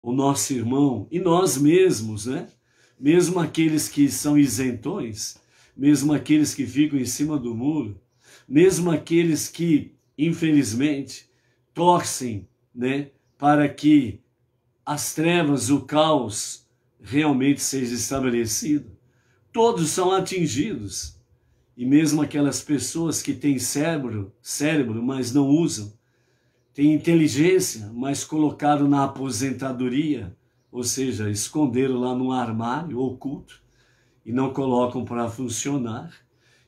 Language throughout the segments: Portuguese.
o nosso irmão e nós mesmos, né? Mesmo aqueles que são isentões, mesmo aqueles que ficam em cima do muro, mesmo aqueles que, infelizmente, torcem, né, para que as trevas, o caos realmente seja estabelecido, todos são atingidos. E mesmo aquelas pessoas que têm cérebro, mas não usam, têm inteligência, mas colocaram na aposentadoria, ou seja, esconderam lá no armário oculto e não colocam para funcionar,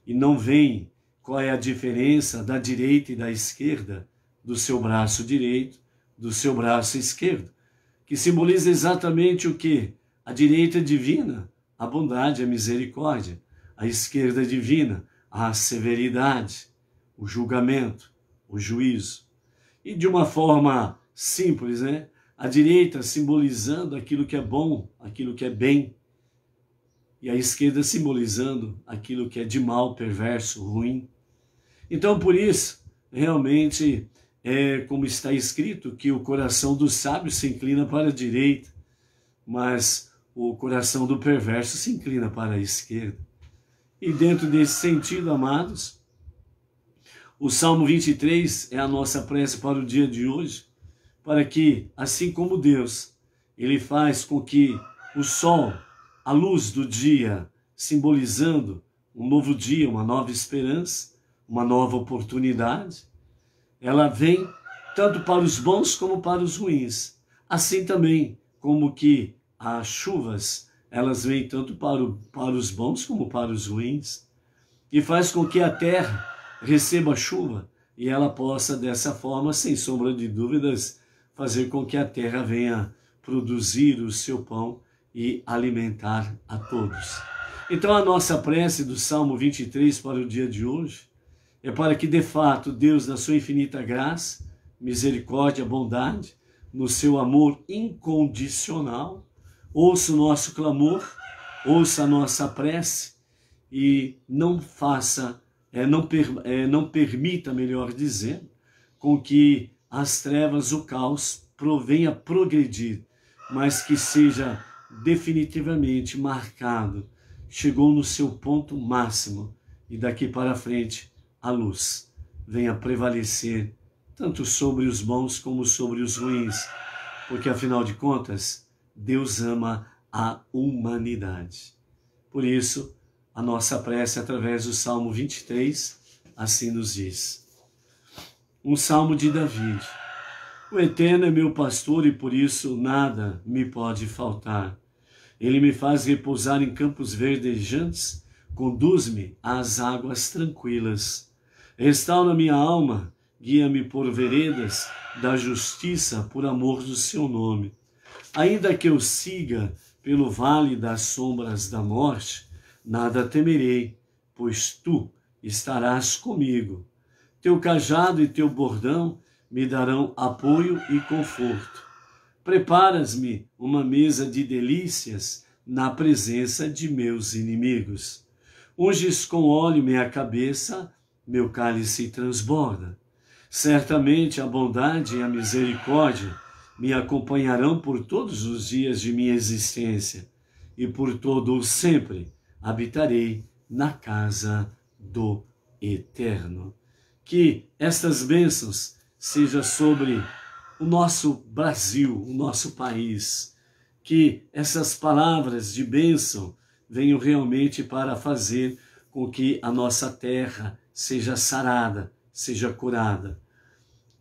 e não veem qual é a diferença da direita e da esquerda, do seu braço direito, do seu braço esquerdo, que simboliza exatamente o quê? A direita divina, a bondade, a misericórdia, a esquerda divina, a severidade, o julgamento, o juízo. E de uma forma simples, né? A direita simbolizando aquilo que é bom, aquilo que é bem, e a esquerda simbolizando aquilo que é de mal, perverso, ruim. Então, por isso, realmente, é como está escrito, que o coração do sábio se inclina para a direita, mas o coração do perverso se inclina para a esquerda. E dentro desse sentido, amados, o Salmo 23 é a nossa prece para o dia de hoje, para que, assim como Deus, Ele faz com que o sol, a luz do dia, simbolizando um novo dia, uma nova esperança, uma nova oportunidade, ela vem tanto para os bons como para os ruins. Assim também como que as chuvas, elas vêm tanto para os bons como para os ruins, e faz com que a terra receba chuva e ela possa, dessa forma, sem sombra de dúvidas, fazer com que a terra venha produzir o seu pão e alimentar a todos. Então a nossa prece do Salmo 23 para o dia de hoje é para que, de fato, Deus, na sua infinita graça, misericórdia, bondade, no seu amor incondicional, ouça o nosso clamor, ouça a nossa prece e não permita, melhor dizendo, com que as trevas, o caos, venha progredir, mas que seja definitivamente marcado, chegou no seu ponto máximo e daqui para frente a luz venha prevalecer tanto sobre os bons como sobre os ruins, porque afinal de contas, Deus ama a humanidade. Por isso, a nossa prece através do Salmo 23, assim nos diz. Um salmo de Davi. O Eterno é meu pastor e por isso nada me pode faltar. Ele me faz repousar em campos verdejantes, conduz-me às águas tranquilas. Restaura minha alma, guia-me por veredas da justiça por amor do seu nome. Ainda que eu siga pelo vale das sombras da morte, nada temerei, pois tu estarás comigo. Teu cajado e teu bordão me darão apoio e conforto. Preparas-me uma mesa de delícias na presença de meus inimigos. Unges com óleo minha cabeça, meu cálice transborda. Certamente a bondade e a misericórdia me acompanharão por todos os dias de minha existência, e por todo o sempre habitarei na casa do Eterno. Que estas bênçãos sejam sobre o nosso Brasil, o nosso país. Que essas palavras de bênção venham realmente para fazer com que a nossa terra seja sarada, seja curada.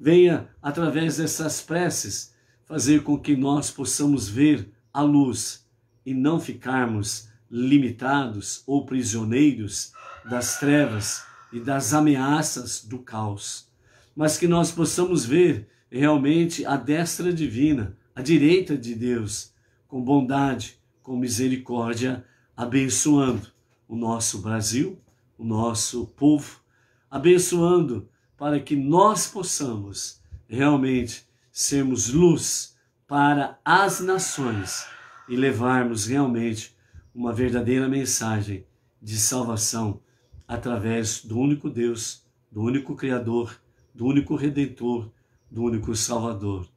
Venha, através dessas preces, fazer com que nós possamos ver a luz e não ficarmos limitados ou prisioneiros das trevas e das ameaças do caos, mas que nós possamos ver realmente a destra divina, a direita de Deus, com bondade, com misericórdia, abençoando o nosso Brasil, o nosso povo, abençoando para que nós possamos realmente sermos luz para as nações e levarmos realmente uma verdadeira mensagem de salvação através do único Deus, do único Criador, do único Redentor, do único Salvador.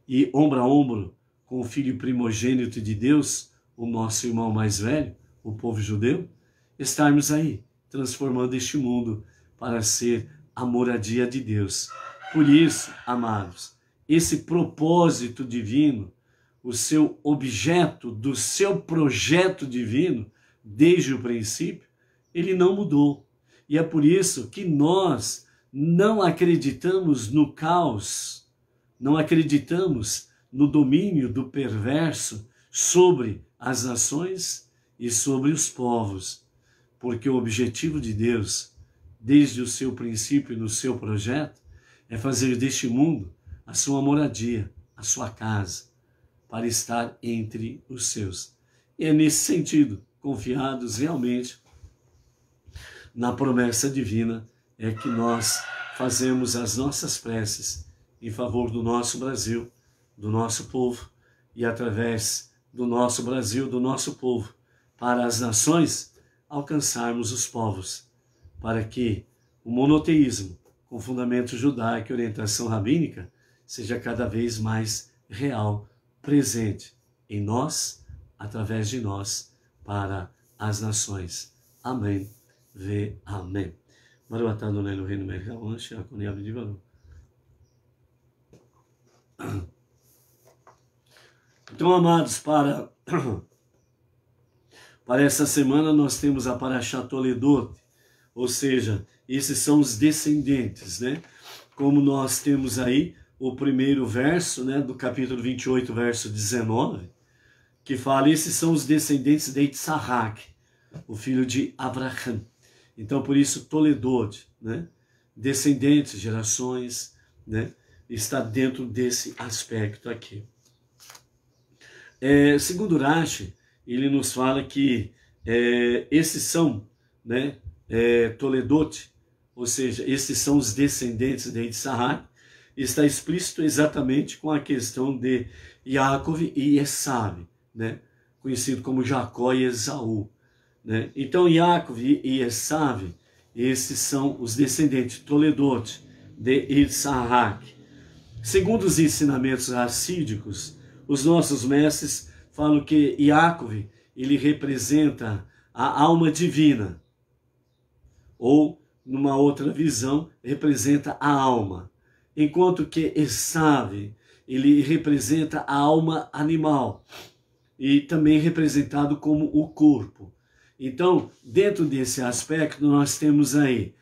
E ombro a ombro com o filho primogênito de Deus, o nosso irmão mais velho, o povo judeu, estarmos aí, transformando este mundo para ser a moradia de Deus. Por isso, amados, esse propósito divino, o seu objeto do seu projeto divino, desde o princípio, ele não mudou. E é por isso que nós não acreditamos no caos, não acreditamos no domínio do perverso sobre as nações e sobre os povos, porque o objetivo de Deus, desde o seu princípio e no seu projeto, é fazer deste mundo a sua moradia, a sua casa, para estar entre os seus. E é nesse sentido, confiados realmente na promessa divina, é que nós fazemos as nossas preces em favor do nosso Brasil, do nosso povo, e através do nosso Brasil, do nosso povo, para as nações, alcançarmos os povos, para que o monoteísmo, com fundamento judaico e orientação rabínica, seja cada vez mais real, presente em nós, através de nós, para as nações. Amém. Vê. Amém. Maruatá no reino mercão, Shakuniab de valor. Então, amados, para essa semana nós temos a Parashá Toledot, ou seja, esses são os descendentes, né? Como nós temos aí o primeiro verso, né, do capítulo 28, verso 19, que fala, esses são os descendentes de Itzahak, o filho de Abraham. Então, por isso, Toledot, né? Descendentes, gerações, né? Está dentro desse aspecto aqui. Segundo Rashi, ele nos fala que esses são, né, Toledot, ou seja, esses são os descendentes de Itzahak, está explícito exatamente com a questão de Yaakov e Esav, né, conhecido como Jacó e Esaú. Né? Então, Yaakov e Esav, esses são os descendentes Toledot de Itzahak. Segundo os ensinamentos racídicos, os nossos mestres falam que Yaakov, ele representa a alma divina, ou, numa outra visão, representa a alma, enquanto que Esav, ele representa a alma animal, e também representado como o corpo. Então, dentro desse aspecto, nós temos aí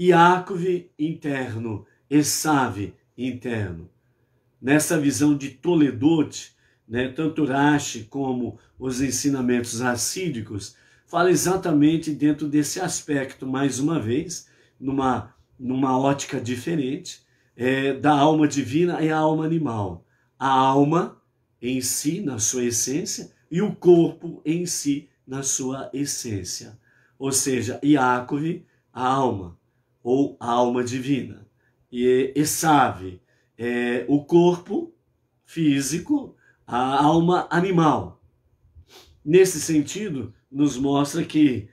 Yaakov interno, Esav interno. Nessa visão de Toledot, né, tanto Rashi como os ensinamentos racídicos, fala exatamente dentro desse aspecto, mais uma vez, numa ótica diferente, da alma divina e a alma animal. A alma em si, na sua essência, e o corpo em si, na sua essência. Ou seja, Yaakov, a alma, ou a alma divina. E Esav, o corpo físico, a alma animal. Nesse sentido, nos mostra que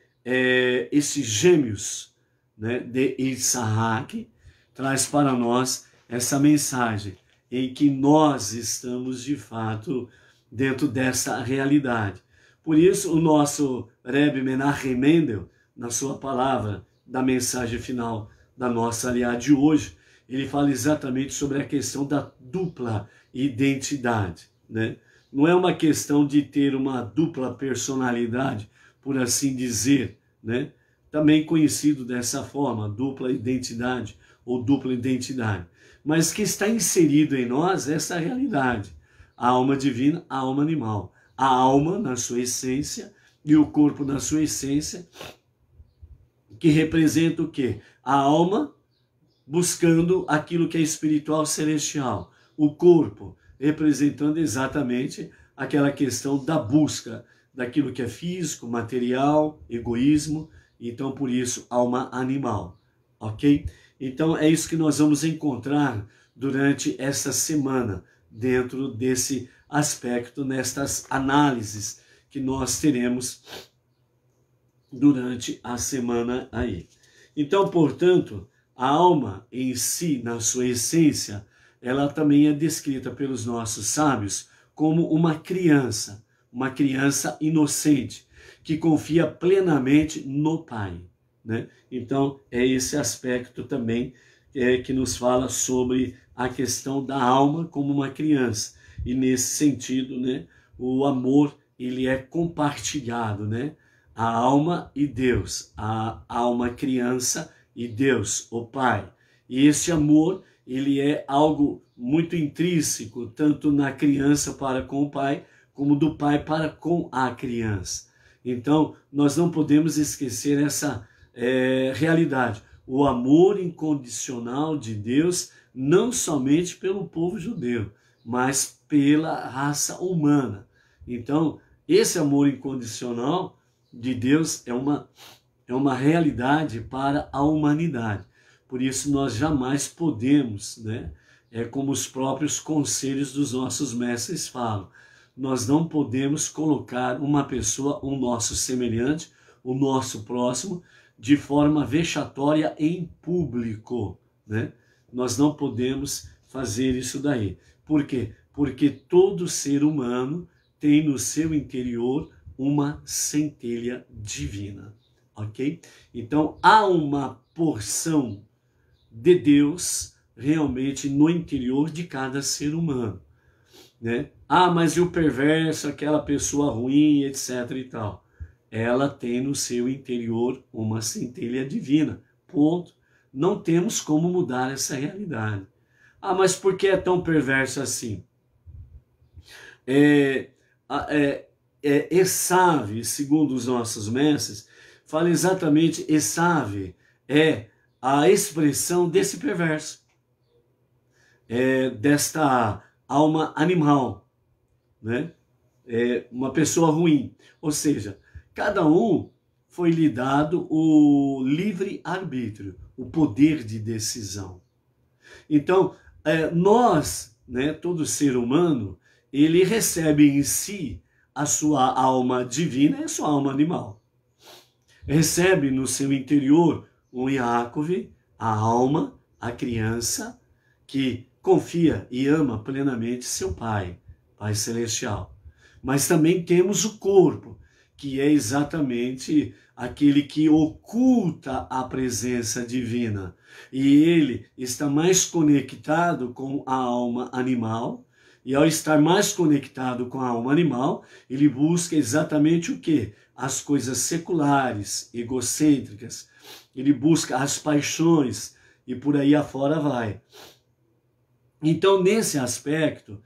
esses gêmeos, né, de Itzahak traz para nós essa mensagem em que nós estamos de fato dentro dessa realidade. Por isso, o nosso Rebbe Menachem Mendel, na sua palavra da mensagem final da nossa aliada de hoje, ele fala exatamente sobre a questão da dupla identidade, né? Não é uma questão de ter uma dupla personalidade, por assim dizer, né? Também conhecido dessa forma, dupla identidade ou dupla identidade, mas que está inserido em nós essa realidade, a alma divina, a alma animal, a alma na sua essência e o corpo na sua essência, que representa o quê? A alma buscando aquilo que é espiritual celestial, o corpo representando exatamente aquela questão da busca daquilo que é físico, material, egoísmo, então por isso alma animal, ok? Então é isso que nós vamos encontrar durante essa semana, dentro desse aspecto, nestas análises que nós teremos durante a semana aí. Então, portanto, a alma em si, na sua essência, ela também é descrita pelos nossos sábios como uma criança inocente, que confia plenamente no Pai, né? Então, é esse aspecto também que nos fala sobre a questão da alma como uma criança. E nesse sentido, né, o amor, ele é compartilhado, né? A alma e Deus, a alma criança e Deus, o Pai. E esse amor, ele é algo muito intrínseco, tanto na criança para com o pai, como do pai para com a criança. Então, nós não podemos esquecer essa realidade. O amor incondicional de Deus, não somente pelo povo judeu, mas pela raça humana. Então, esse amor incondicional de Deus é uma realidade para a humanidade. Por isso nós jamais podemos, né, como os próprios conselhos dos nossos mestres falam, nós não podemos colocar uma pessoa, um nosso semelhante, o nosso próximo, de forma vexatória em público, né? Nós não podemos fazer isso daí. Por quê? Porque todo ser humano tem no seu interior uma centelha divina, ok? Então há uma porção de Deus realmente no interior de cada ser humano, né? Ah, mas e o perverso, aquela pessoa ruim, etc e tal. Ela tem no seu interior uma centelha divina, ponto. Não temos como mudar essa realidade. Ah, mas por que é tão perverso assim? Esave, segundo os nossos mestres, fala exatamente, Esave é a expressão desse perverso, desta alma animal, né? Uma pessoa ruim. Ou seja, cada um foi lhe dado o livre-arbítrio, o poder de decisão. Então, nós, né, todo ser humano, ele recebe em si a sua alma divina e a sua alma animal. Recebe no seu interior um Yaakov, a alma, a criança, que confia e ama plenamente seu Pai, Pai Celestial. Mas também temos o corpo, que é exatamente aquele que oculta a presença divina. E ele está mais conectado com a alma animal, e ao estar mais conectado com a alma animal, ele busca exatamente o quê? As coisas seculares, egocêntricas. Ele busca as paixões e por aí afora vai. Então, nesse aspecto,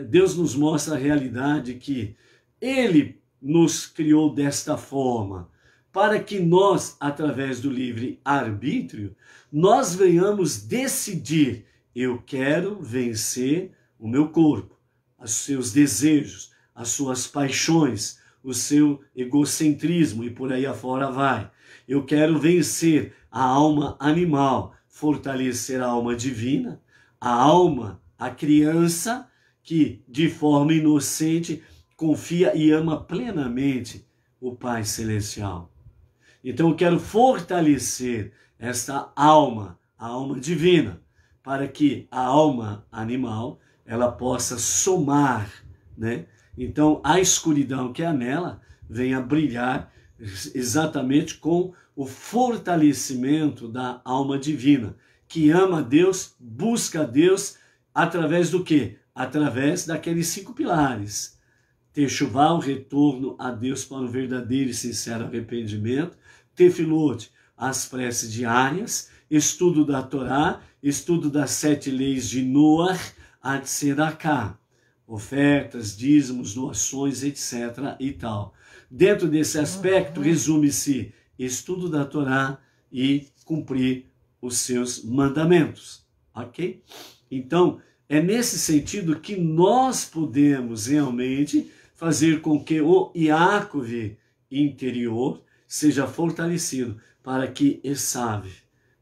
Deus nos mostra a realidade que Ele nos criou desta forma, para que nós, através do livre-arbítrio, nós venhamos decidir, eu quero vencer o meu corpo, os seus desejos, as suas paixões, o seu egocentrismo e por aí afora vai. Eu quero vencer a alma animal, fortalecer a alma divina, a alma, a criança que de forma inocente confia e ama plenamente o Pai Celestial. Então eu quero fortalecer esta alma, a alma divina, para que a alma animal ela possa somar, né? Então a escuridão que há nela venha brilhar exatamente com o fortalecimento da alma divina, que ama a Deus, busca a Deus através do quê? Através daqueles 5 pilares. Techuvá, o retorno a Deus para um verdadeiro e sincero arrependimento. Tefilot, as preces diárias. Estudo da Torá, estudo das 7 leis de Noah, a Tzedakah, ofertas, dízimos, doações, etc. e tal. Dentro desse aspecto, resume-se estudo da Torá e cumprir os seus mandamentos, ok? Então, é nesse sentido que nós podemos realmente fazer com que o Yaakov interior seja fortalecido para que Esave,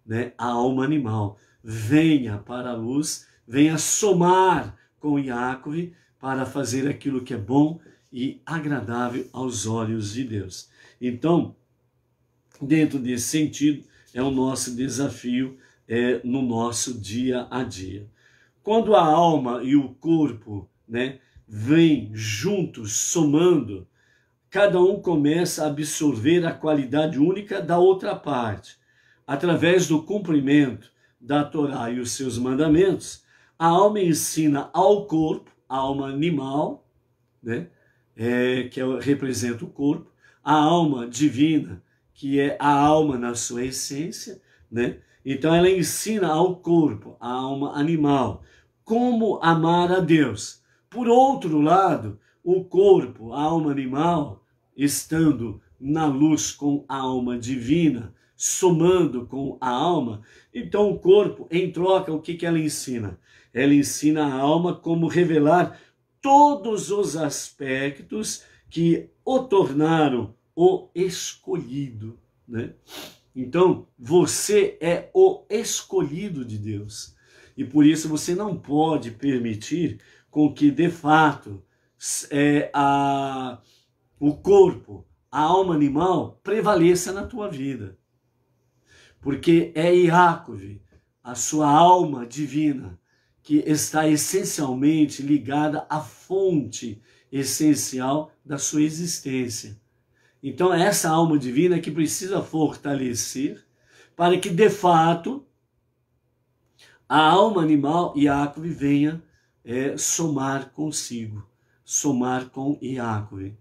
né, a alma animal, venha para a luz, venha somar com Yaakov para fazer aquilo que é bom e agradável aos olhos de Deus. Então, dentro desse sentido, é o nosso desafio no nosso dia a dia. Quando a alma e o corpo, né, vêm juntos, somando, cada um começa a absorver a qualidade única da outra parte. Através do cumprimento da Torá e os seus mandamentos, a alma ensina ao corpo, a alma animal, né, representa o corpo, a alma divina, que é a alma na sua essência, né? Então ela ensina ao corpo, a alma animal, como amar a Deus. Por outro lado, o corpo, a alma animal, estando na luz com a alma divina, somando com a alma, então o corpo, em troca, o que ela ensina? Ela ensina a alma como revelar todos os aspectos que o tornaram o escolhido, né? Então, você é o escolhido de Deus. E por isso você não pode permitir com que, de fato, o corpo, a alma animal, prevaleça na tua vida. Porque é Yaakov, a sua alma divina, que está essencialmente ligada à fonte essencial da sua existência. Então, essa alma divina que precisa fortalecer para que, de fato, a alma animal, Yaakov, venha somar consigo, somar com Yaakov.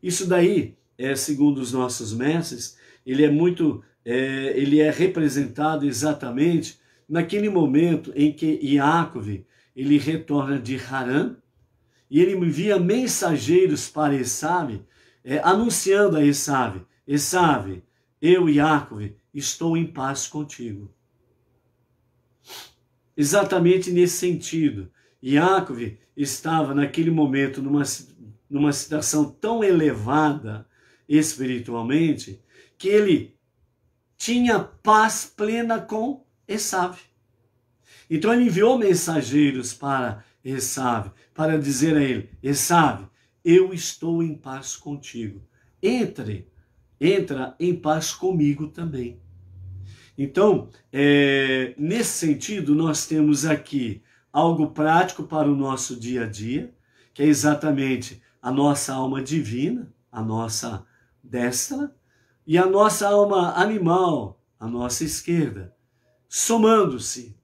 Isso daí, segundo os nossos mestres, ele é representado exatamente naquele momento em que Yaakov, ele retorna de Harã, e ele envia mensageiros para Esav, anunciando a Esav: Esav, eu, Yaakov, estou em paz contigo. Exatamente nesse sentido, Yaakov estava naquele momento numa situação tão elevada espiritualmente, que ele tinha paz plena com Esav. Então ele enviou mensageiros para Esav, para dizer a ele: Esav, eu estou em paz contigo. Entra em paz comigo também. Então, nesse sentido, nós temos aqui algo prático para o nosso dia a dia, que é exatamente a nossa alma divina, a nossa destra, e a nossa alma animal, a nossa esquerda, somando-se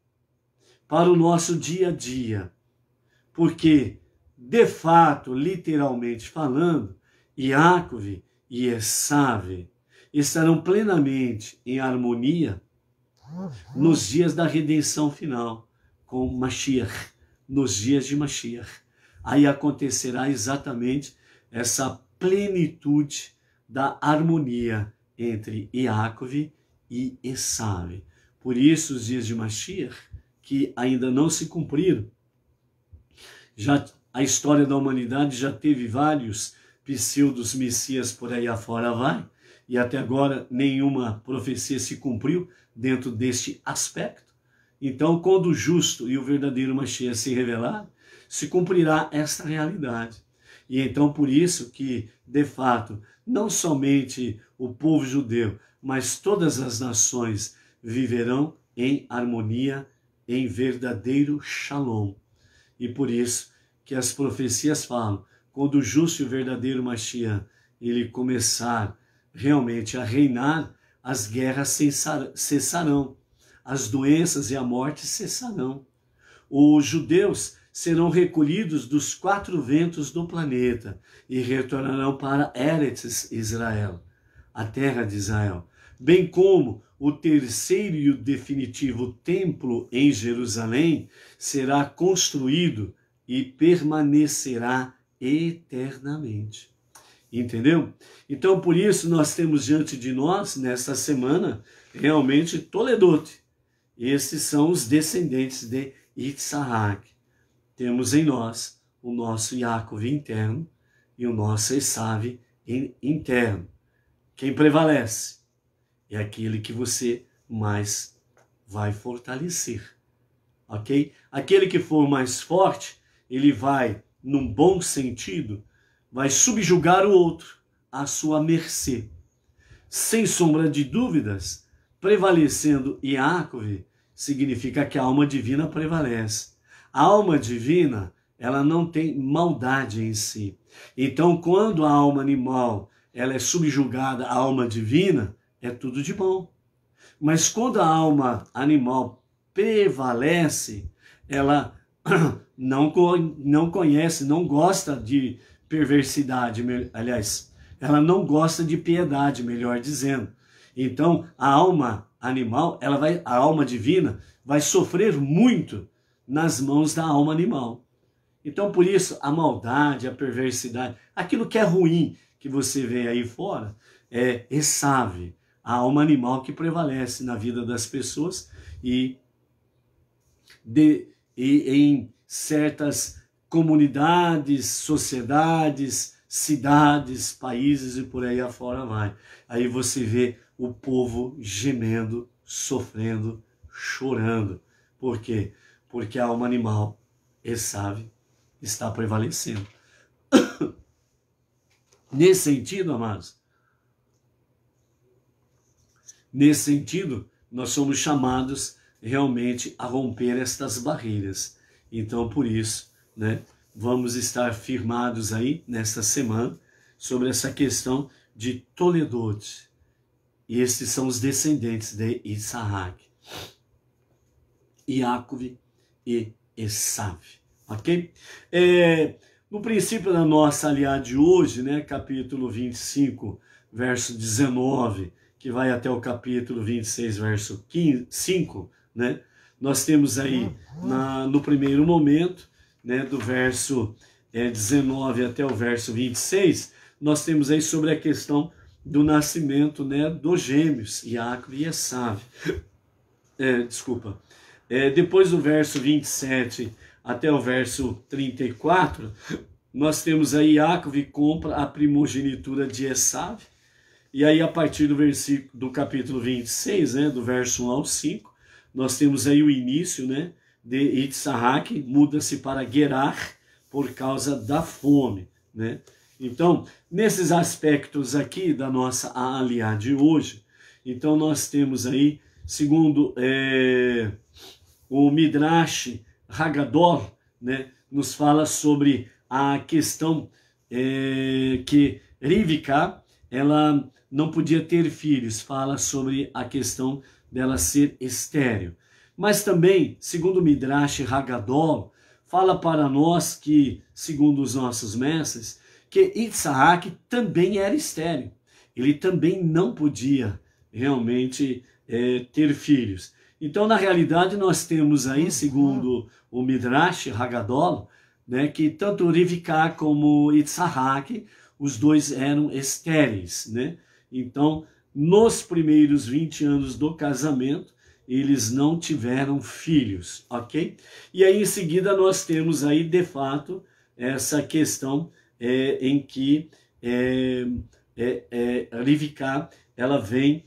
para o nosso dia a dia. Porque, de fato, literalmente falando, Yaakov e Esav estarão plenamente em harmonia nos dias da redenção final, com Mashiach, nos dias de Mashiach. Aí acontecerá exatamente essa plenitude da harmonia entre Yaakov e Esav. Por isso, os dias de Mashiach, que ainda não se cumpriram, a história da humanidade já teve vários pseudos messias por aí afora vai, e até agora nenhuma profecia se cumpriu dentro deste aspecto. Então, quando o justo e o verdadeiro Mashiach se revelar, se cumprirá esta realidade. E então, por isso que, de fato, não somente o povo judeu, mas todas as nações viverão em harmonia, em verdadeiro shalom. E por isso que as profecias falam, quando o justo e o verdadeiro Mashiach, ele começar realmente a reinar, as guerras cessarão, as doenças e a morte cessarão. Os judeus serão recolhidos dos 4 ventos do planeta e retornarão para Eretz Israel, a terra de Israel, bem como o terceiro e o definitivo templo em Jerusalém será construído e permanecerá eternamente. Entendeu? Então, por isso, nós temos diante de nós, nesta semana, realmente Toledot. Esses são os descendentes de Yitzhak. Temos em nós o nosso Yaakov interno e o nosso Esav interno. Quem prevalece é aquele que você mais vai fortalecer, ok? Aquele que for mais forte, ele vai, num bom sentido, vai subjugar o outro à sua mercê. Sem sombra de dúvidas, prevalecendo Yaakov significa que a alma divina prevalece. A alma divina, ela não tem maldade em si. Então, quando a alma animal ela é subjugada à alma divina, é tudo de bom. Mas quando a alma animal prevalece, ela não conhece, não gosta de perversidade, aliás, ela não gosta de piedade, melhor dizendo. Então, a alma animal, a alma divina vai sofrer muito nas mãos da alma animal. Então, por isso, a maldade, a perversidade, aquilo que é ruim que você vê aí fora, é Esav, a alma animal que prevalece na vida das pessoas e em certas comunidades, sociedades, cidades, países e por aí afora vai. Aí você vê o povo gemendo, sofrendo, chorando. Por quê? Porque a alma animal, Esav, está prevalecendo. Nesse sentido, amados, nesse sentido, nós somos chamados realmente a romper estas barreiras. Então, por isso, né, vamos estar firmados aí nesta semana sobre essa questão de Toledot. E esses são os descendentes de Isaac, Iacove e Esav. Ok? No princípio da nossa aliada de hoje, né, capítulo 25, verso 19, que vai até o capítulo 26, verso 5, né, nós temos aí, no primeiro momento, né, do verso 19 até o verso 26, nós temos aí sobre a questão do nascimento, né, dos gêmeos, Iacove e Esav. Depois do verso 27 até o verso 34, nós temos aí Iacove compra a primogenitura de Esav, e aí a partir do capítulo 26, né, do verso 1 ao 5, nós temos aí o início, né, de Isaac, muda-se para Gerar por causa da fome, né? Então, nesses aspectos aqui da nossa aliá de hoje, então nós temos aí, segundo o Midrash Haggadah, né, nos fala sobre a questão que Rivka, ela não podia ter filhos, fala sobre a questão dela ser estéril. Mas também, segundo o Midrash Haggadah, fala para nós que, segundo os nossos mestres, que Isaac também era estéril. Ele também não podia realmente ter filhos. Então, na realidade, nós temos aí, segundo o Midrash Haggadah, né, que tanto Rivka como Isaac, os dois eram estéreis, né? Então, nos primeiros 20 anos do casamento, eles não tiveram filhos, ok? E aí, em seguida, nós temos aí, de fato, essa questão em que Rivka, ela vem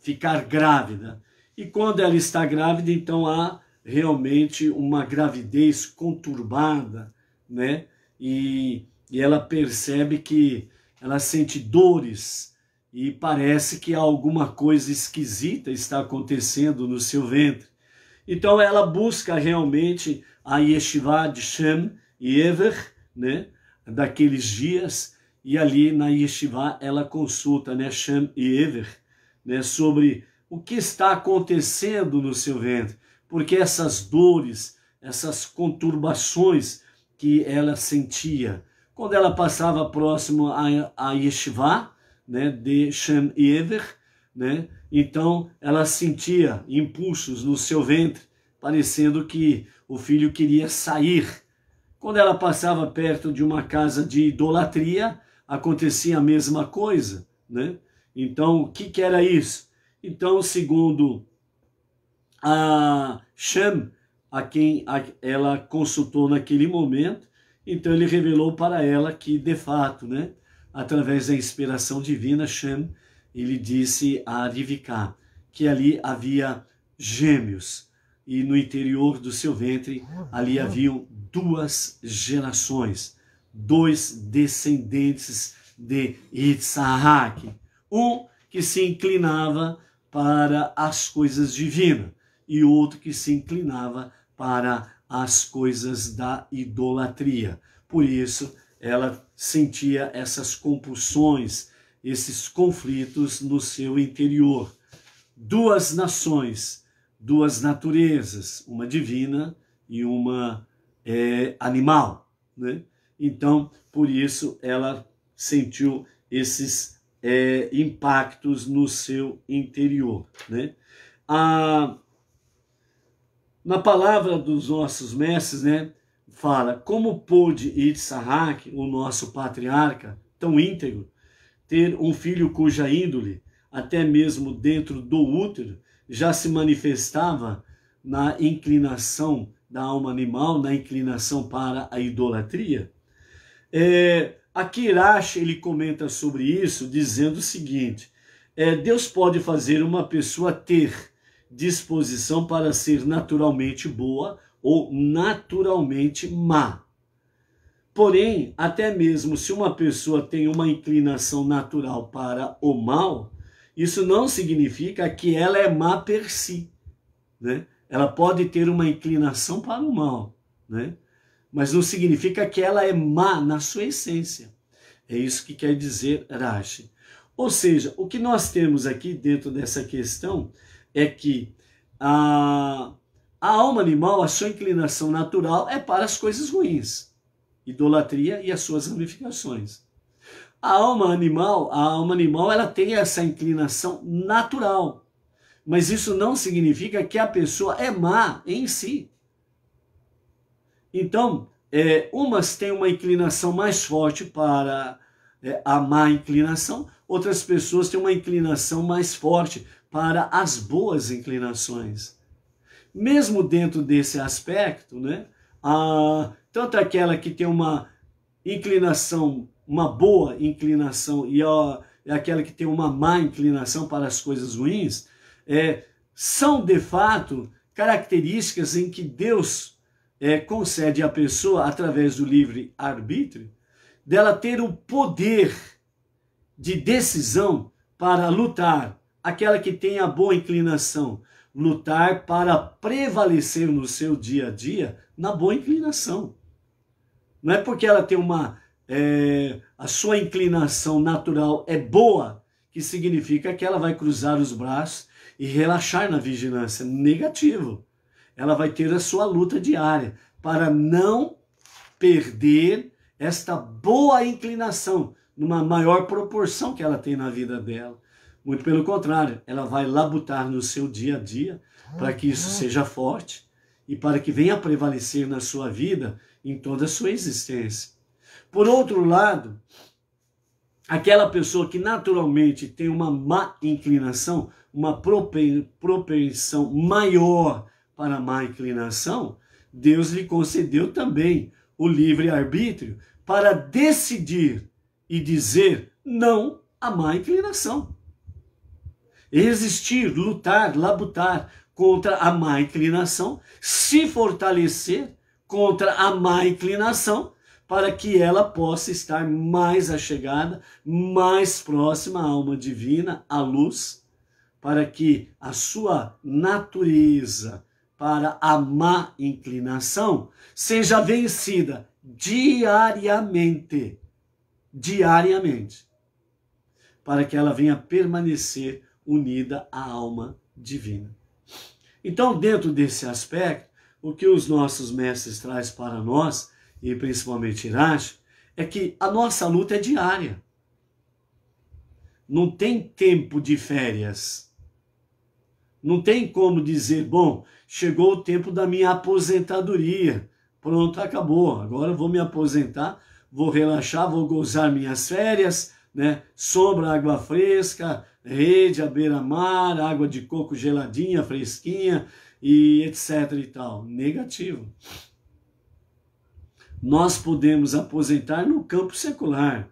ficar grávida. E quando ela está grávida, então há realmente uma gravidez conturbada, né? E ela percebe que ela sente dores e parece que alguma coisa esquisita está acontecendo no seu ventre. Então ela busca realmente a Yeshiva de Shem e Ever, né, daqueles dias, e ali na Yeshiva ela consulta, né, Shem e Ever, né, sobre o que está acontecendo no seu ventre, porque essas dores, essas conturbações que ela sentia, quando ela passava próximo a Yeshiva, né, de Shem e Ever, né, então ela sentia impulsos no seu ventre, parecendo que o filho queria sair. Quando ela passava perto de uma casa de idolatria, acontecia a mesma coisa, né? Então, o que era isso? Então, segundo a Shem, a quem ela consultou naquele momento, então ele revelou para ela que, de fato, né, através da inspiração divina, Shem, ele disse a Rivka que ali havia gêmeos, e no interior do seu ventre, ali haviam 2 gerações, 2 descendentes de Isaac. Um que se inclinava para as coisas divinas e outro que se inclinava para às coisas da idolatria. Por isso, ela sentia essas compulsões, esses conflitos no seu interior. Duas nações, duas naturezas, uma divina e uma animal, né? Então, por isso, ela sentiu esses impactos no seu interior, né? Na palavra dos nossos mestres, né, fala: como pôde Yitzhak, o nosso patriarca, tão íntegro, ter um filho cuja índole, até mesmo dentro do útero, já se manifestava na inclinação da alma animal, na inclinação para a idolatria? Aqui Irache, ele comenta sobre isso, dizendo o seguinte: Deus pode fazer uma pessoa ter disposição para ser naturalmente boa ou naturalmente má. Porém, até mesmo se uma pessoa tem uma inclinação natural para o mal, isso não significa que ela é má per si, né? Ela pode ter uma inclinação para o mal, né? Mas não significa que ela é má na sua essência. É isso que quer dizer Rashi. Ou seja, o que nós temos aqui dentro dessa questão é que a alma animal, a sua inclinação natural é para as coisas ruins, idolatria e as suas ramificações. A alma animal, ela tem essa inclinação natural, mas isso não significa que a pessoa é má em si. Então, umas têm uma inclinação mais forte para a má inclinação, outras pessoas têm uma inclinação mais forte para as boas inclinações. Mesmo dentro desse aspecto, né, tanto aquela que tem uma inclinação, uma boa inclinação, e aquela que tem uma má inclinação para as coisas ruins, são de fato características em que Deus concede à pessoa, através do livre-arbítrio, dela ter o poder de decisão para lutar. Aquela que tem a boa inclinação, lutar para prevalecer no seu dia a dia na boa inclinação. Não é porque ela tem a sua inclinação natural é boa, que significa que ela vai cruzar os braços e relaxar na vigilância. Negativo. Ela vai ter a sua luta diária para não perder esta boa inclinação numa maior proporção que ela tem na vida dela. Muito pelo contrário, ela vai labutar no seu dia a dia para que isso seja forte e para que venha a prevalecer na sua vida em toda a sua existência. Por outro lado, aquela pessoa que naturalmente tem uma má inclinação, uma propensão maior para a má inclinação, Deus lhe concedeu também o livre-arbítrio para decidir e dizer não à má inclinação. Resistir, lutar, labutar contra a má inclinação, se fortalecer contra a má inclinação, para que ela possa estar mais achegada, mais próxima à alma divina, à luz, para que a sua natureza para a má inclinação seja vencida diariamente, para que ela venha permanecer unida à alma divina. Então, dentro desse aspecto, o que os nossos mestres trazem para nós, e principalmente Irache, é que a nossa luta é diária. Não tem tempo de férias. Não tem como dizer, bom, chegou o tempo da minha aposentadoria. Pronto, acabou. Agora eu vou me aposentar, vou relaxar, vou gozar minhas férias, né? Sombra, água fresca, rede à beira-mar, água de coco geladinha, fresquinha, e etc e tal. Negativo. Nós podemos aposentar no campo secular.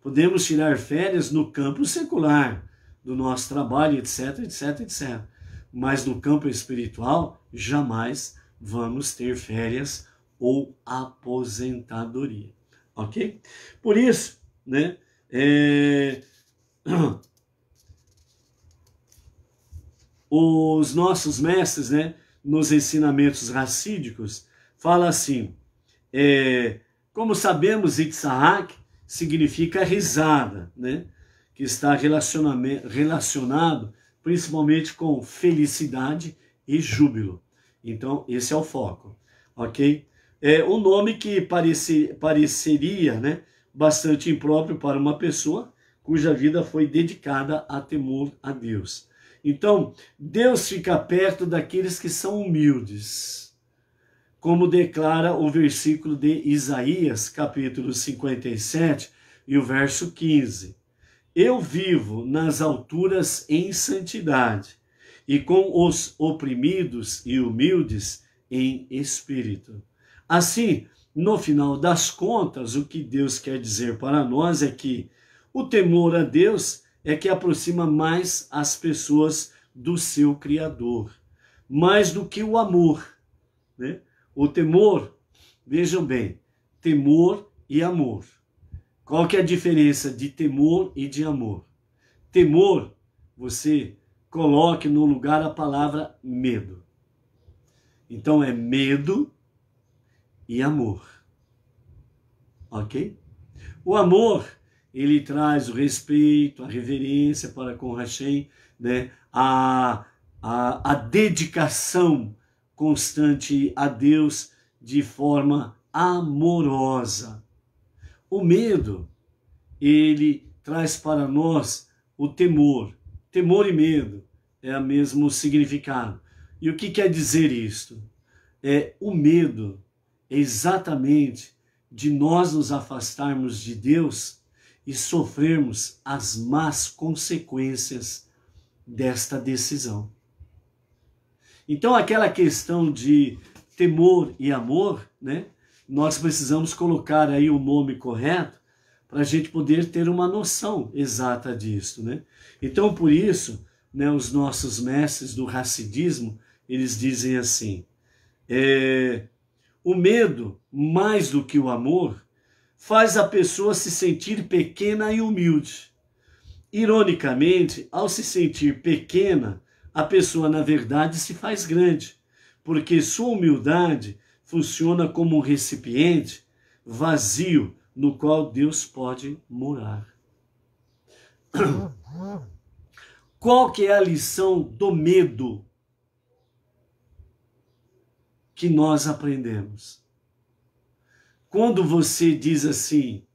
Podemos tirar férias no campo secular, do nosso trabalho, etc, etc, etc. Mas no campo espiritual, jamais vamos ter férias ou aposentadoria. Ok? Por isso, né? Os nossos mestres, né, nos ensinamentos racídicos, fala assim, como sabemos, Itzhak significa risada, né? Que está relacionado principalmente com felicidade e júbilo. Então, esse é o foco, ok? É um nome que pareceria, né, bastante impróprio para uma pessoa cuja vida foi dedicada a temor a Deus. Então, Deus fica perto daqueles que são humildes, como declara o versículo de Isaías, capítulo 57, e o verso 15. Eu vivo nas alturas em santidade, e com os oprimidos e humildes em espírito. Assim, no final das contas, o que Deus quer dizer para nós é que o temor a Deus é que aproxima mais as pessoas do seu Criador, mais do que o amor, né? O temor, vejam bem, temor e amor. Qual que é a diferença de temor e de amor? Temor, você coloque no lugar a palavra medo. Então é medo e amor. Ok? O amor, ele traz o respeito, a reverência para com Hashem, né? A dedicação constante a Deus de forma amorosa. O medo, ele traz para nós o temor. Temor e medo é o mesmo significado. E o que quer dizer isto? O medo é exatamente de nós nos afastarmos de Deus e sofrermos as más consequências desta decisão. Então, aquela questão de temor e amor, né? Nós precisamos colocar aí o nome correto para a gente poder ter uma noção exata disso, né? Então, por isso, né, os nossos mestres do Hassidismo, eles dizem assim, o medo, mais do que o amor, faz a pessoa se sentir pequena e humilde. Ironicamente, ao se sentir pequena, a pessoa, na verdade, se faz grande, porque sua humildade funciona como um recipiente vazio no qual Deus pode morar. Qual que é a lição do medo que nós aprendemos? Quando você diz assim,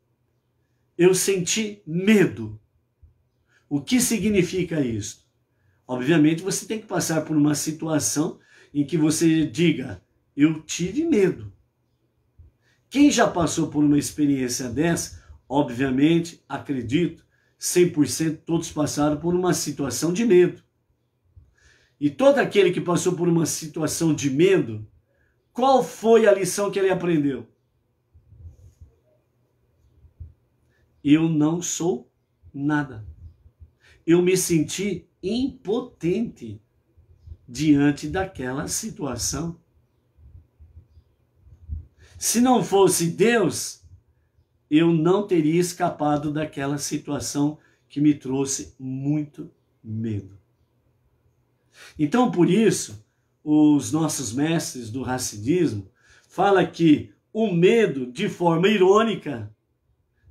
eu senti medo, o que significa isso? Obviamente você tem que passar por uma situação em que você diga, eu tive medo. Quem já passou por uma experiência dessa, obviamente, acredito, 100% todos passaram por uma situação de medo. E todo aquele que passou por uma situação de medo, qual foi a lição que ele aprendeu? Eu não sou nada. Eu me senti impotente diante daquela situação. Se não fosse Deus, eu não teria escapado daquela situação que me trouxe muito medo. Então, por isso, os nossos mestres do Hassidismo falam que o medo, de forma irônica,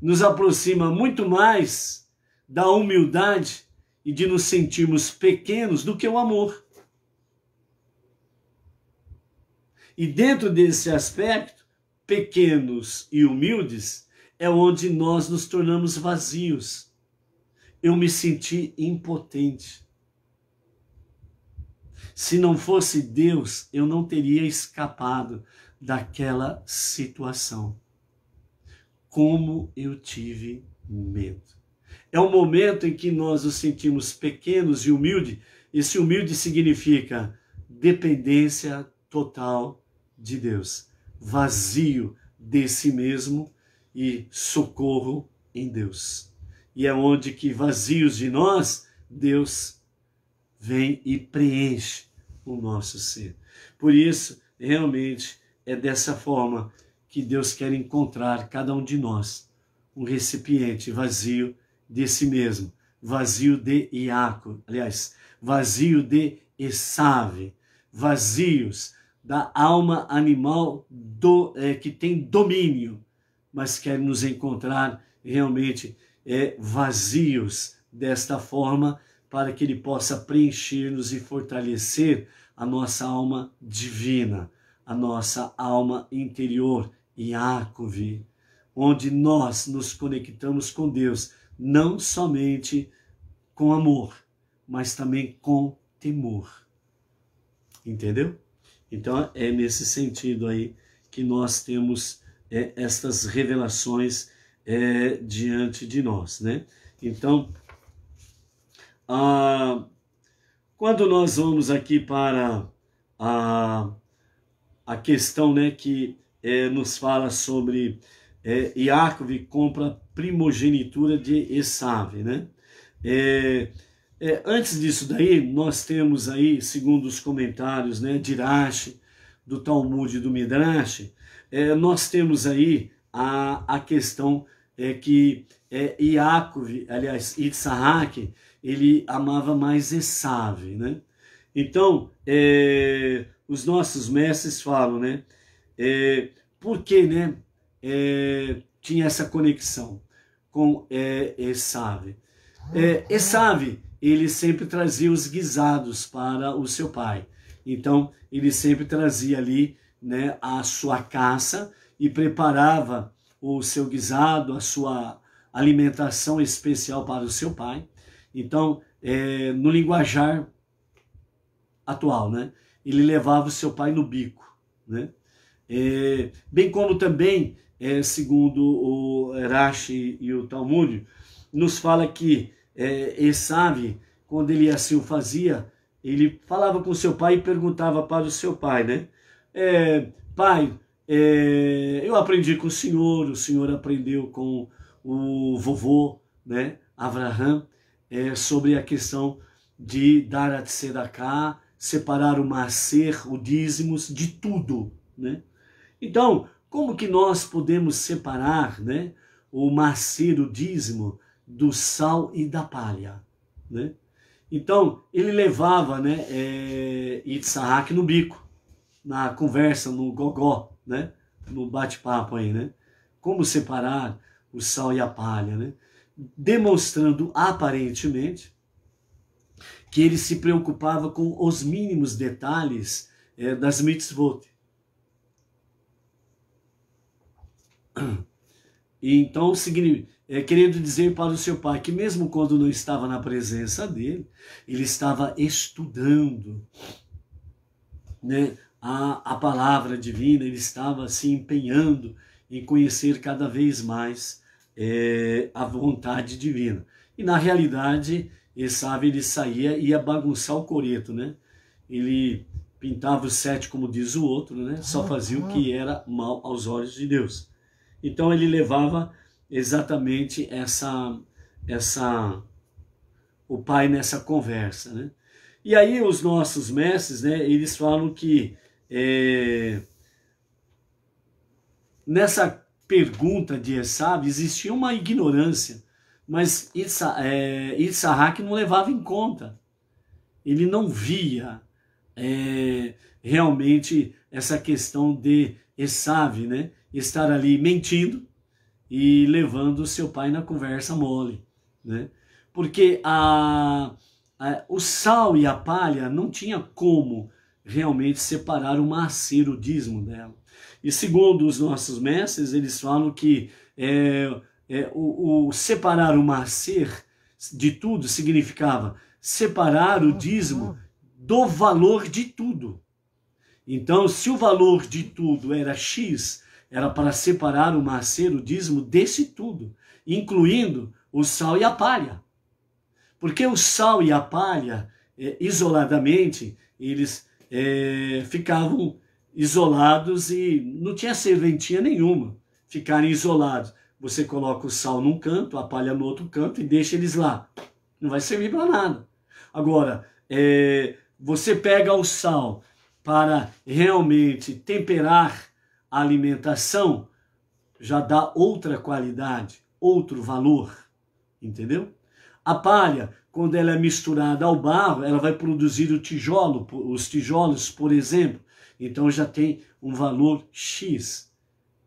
nos aproxima muito mais da humildade e de nos sentirmos pequenos do que o amor. E dentro desse aspecto, pequenos e humildes, é onde nós nos tornamos vazios. Eu me senti impotente. Se não fosse Deus, eu não teria escapado daquela situação. Como eu tive medo. É o momento em que nós nos sentimos pequenos e humildes. Esse humilde significa dependência total de Deus. Vazio de si mesmo e socorro em Deus. E é onde que vazios de nós, Deus vem e preenche o nosso ser. Por isso, realmente, é dessa forma que Deus quer encontrar cada um de nós. Um recipiente vazio de si mesmo, vazio de Iaco, aliás, vazio de Esav, vazios da alma animal que tem domínio, mas quer nos encontrar realmente vazios desta forma, para que Ele possa preencher-nos e fortalecer a nossa alma divina, a nossa alma interior, Iacove, onde nós nos conectamos com Deus, não somente com amor, mas também com temor. Entendeu? Então é nesse sentido aí que nós temos estas revelações diante de nós, né? Então, quando nós vamos aqui para a questão, né, que nos fala sobre Iacove compra a primogenitura de Esav, né? Antes disso daí, nós temos aí, segundo os comentários, né, de Rashi, do Talmud e do Midrash, nós temos aí a questão que Iacove, aliás, Yitzhak, ele amava mais Esav, né? Então, os nossos mestres falam, né, por que, né, tinha essa conexão com Esav? Esav, ele sempre trazia os guisados para o seu pai. Então, ele sempre trazia ali, né, a sua caça e preparava o seu guisado, a sua alimentação especial para o seu pai. Então, no linguajar atual, né, ele levava o seu pai no bico, né? Bem como também, segundo o Rashi e o Talmud, nos fala que Esav, quando ele assim o fazia, ele falava com seu pai e perguntava para o seu pai, né? Pai, eu aprendi com o senhor aprendeu com o vovô, né, Avraham, sobre a questão de dar a tzedakah, separar o maaser, o dízimos, de tudo, né? Então, como que nós podemos separar, né, o maaser, o dízimo, do sal e da palha, né? Então, ele levava, né, Yitzhak no bico, na conversa, no gogó, né, no bate-papo aí, né? Como separar o sal e a palha, né? Demonstrando aparentemente que ele se preocupava com os mínimos detalhes das mitzvot. E então, querendo dizer para o seu pai que mesmo quando não estava na presença dele, ele estava estudando, né, a palavra divina, ele estava se empenhando em conhecer cada vez mais a vontade divina. E na realidade, Esav, ele saía e ia bagunçar o coreto, né? Ele pintava os sete, como diz o outro, né? Só fazia o que era mal aos olhos de Deus. Então ele levava exatamente o pai nessa conversa, né? E aí os nossos mestres, né, eles falam que nessa pergunta de Esav existia uma ignorância, mas Yitzhak não levava em conta. Ele não via realmente essa questão de Esav, né, estar ali mentindo e levando o seu pai na conversa mole, né? Porque o sal e a palha não tinha como realmente separar o maaser, o dízimo dela. E segundo os nossos mestres, eles falam que o separar o maaser de tudo significava separar o dízimo do valor de tudo. Então, se o valor de tudo era X, era para separar o maaser, o dízimo, desse tudo, incluindo o sal e a palha. Porque o sal e a palha, isoladamente, eles ficavam isolados e não tinha serventia nenhuma ficarem isolados. Você coloca o sal num canto, a palha no outro canto e deixa eles lá. Não vai servir para nada. Agora, você pega o sal para realmente temperar a alimentação, já dá outra qualidade, outro valor, entendeu? A palha, quando ela é misturada ao barro, ela vai produzir os tijolos, por exemplo. então já tem um valor X.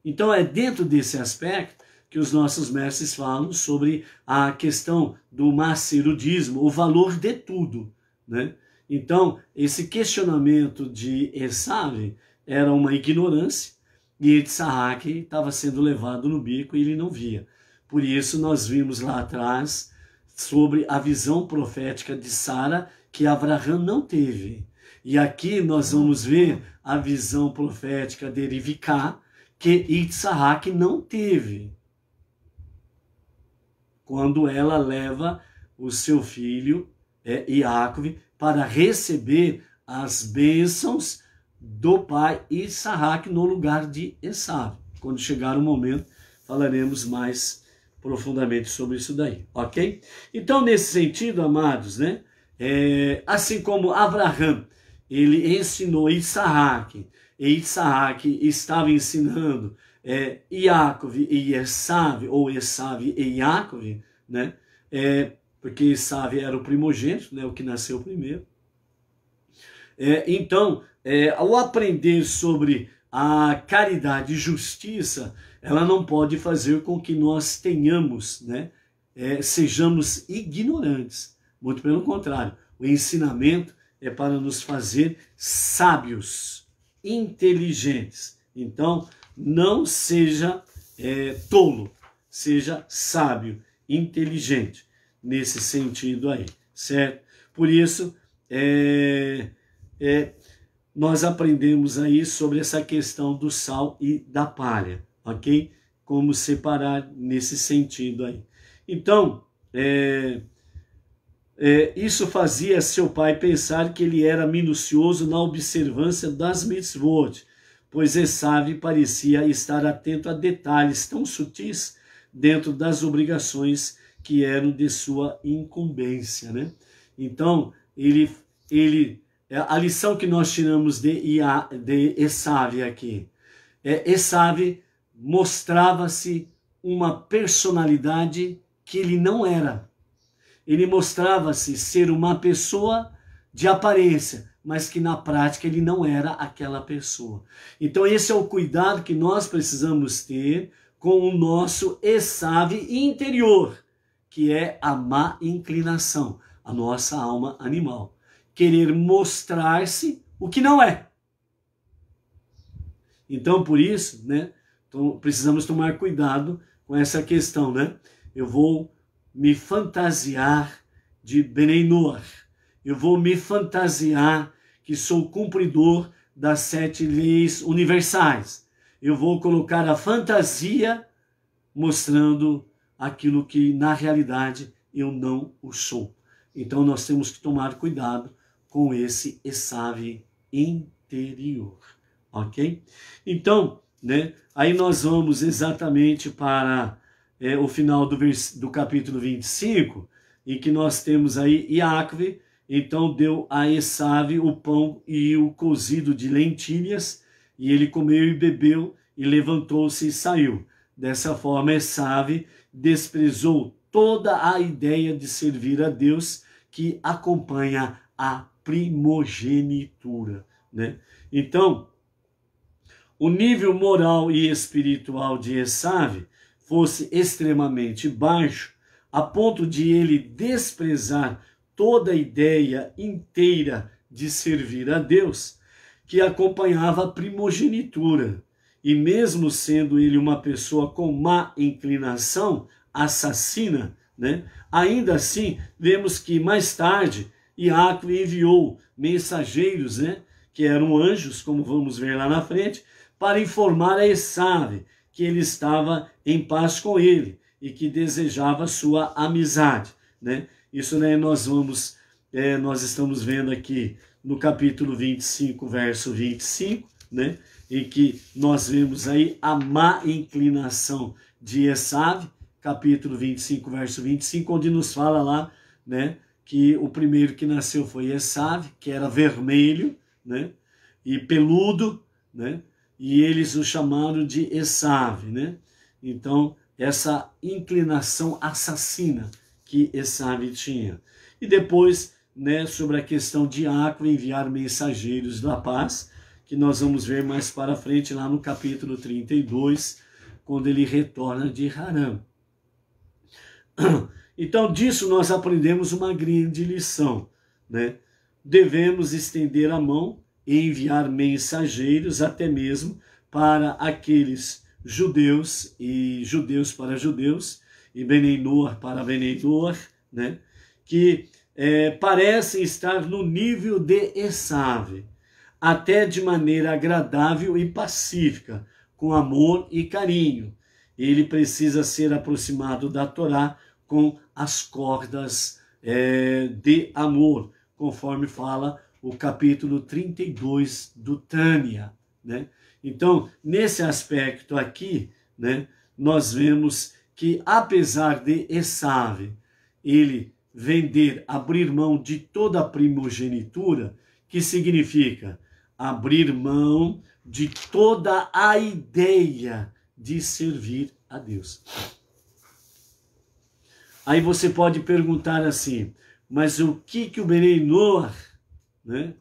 Então é dentro desse aspecto que os nossos mestres falam sobre a questão do macerudismo, o valor de tudo, né? Então, esse questionamento de Esav era uma ignorância e Isaac estava sendo levado no bico e ele não via. Por isso nós vimos lá atrás sobre a visão profética de Sara que Abraão não teve. E aqui nós vamos ver a visão profética de Rivká que Isaac não teve. Quando ela leva o seu filho, Iacove, para receber as bênçãos do pai Isaac no lugar de Esav. Quando chegar o momento, falaremos mais profundamente sobre isso daí, ok? Então, nesse sentido, amados, né? Assim como Abraão, ele ensinou Isaac, e Isaac estava ensinando Iacove e Esav, ou Esav e Iacove, né? Porque Esav era o primogênito, né? O que nasceu primeiro. Então, ao aprender sobre a caridade e justiça, ela não pode fazer com que nós tenhamos, né? Sejamos ignorantes. Muito pelo contrário, o ensinamento é para nos fazer sábios, inteligentes. Então, não seja tolo, seja sábio, inteligente, nesse sentido aí, certo? Por isso, nós aprendemos aí sobre essa questão do sal e da palha, ok? Como separar nesse sentido aí. Então, isso fazia seu pai pensar que ele era minucioso na observância das mitzvot, pois Esav parecia estar atento a detalhes tão sutis dentro das obrigações que eram de sua incumbência, né? Então, a lição que nós tiramos de Esav aqui, Esav mostrava-se uma personalidade que ele não era. Ele mostrava-se ser uma pessoa de aparência, mas que na prática ele não era aquela pessoa. Então esse é o cuidado que nós precisamos ter com o nosso Esav interior, que é a má inclinação, a nossa alma animal. Querer mostrar-se o que não é. Então por isso, né, precisamos tomar cuidado com essa questão, né? Eu vou me fantasiar de Benei Noach. Eu vou me fantasiar que sou cumpridor das 7 leis universais. Eu vou colocar a fantasia mostrando aquilo que na realidade eu não o sou. Então nós temos que tomar cuidado com esse Esav interior, ok? Então, né, aí nós vamos exatamente para o final do capítulo 25, em que nós temos aí Iacove, então deu a Esav o pão e o cozido de lentilhas, e ele comeu e bebeu, e levantou-se e saiu. Dessa forma, Esav desprezou toda a ideia de servir a Deus que acompanha a primogenitura, né? Então, o nível moral e espiritual de Esav fosse extremamente baixo, a ponto de ele desprezar toda a ideia inteira de servir a Deus, que acompanhava a primogenitura. E mesmo sendo ele uma pessoa com má inclinação, assassina, né? Ainda assim, vemos que mais tarde, Iacove enviou mensageiros, né? Que eram anjos, como vamos ver lá na frente, para informar a Esav que ele estava em paz com ele e que desejava sua amizade, né? Isso, né, nós estamos vendo aqui no capítulo 25, verso 25, né? Em que nós vemos aí a má inclinação de Esav, capítulo 25, verso 25, onde nos fala lá, né, que o primeiro que nasceu foi Esav, que era vermelho, né, e peludo, né? E eles o chamaram de Esav, né? Então, essa inclinação assassina que Esav tinha. E depois, né, sobre a questão de Iacove enviar mensageiros da paz, que nós vamos ver mais para frente, lá no capítulo 32, quando ele retorna de Harã. Então, disso nós aprendemos uma grande lição, né? Devemos estender a mão e enviar mensageiros até mesmo para aqueles judeus, e judeus para judeus, e Benei Noach para Benei Noach, né? Que parecem estar no nível de Esav, até de maneira agradável e pacífica, com amor e carinho. Ele precisa ser aproximado da Torá com as cordas de amor, conforme fala o capítulo 32 do Tânia, né? Então, nesse aspecto aqui, né, nós vemos que, apesar de Esav, ele abrir mão de toda a primogenitura, que significa abrir mão de toda a ideia de servir a Deus. Aí você pode perguntar assim, mas o que o Benei Noach, né,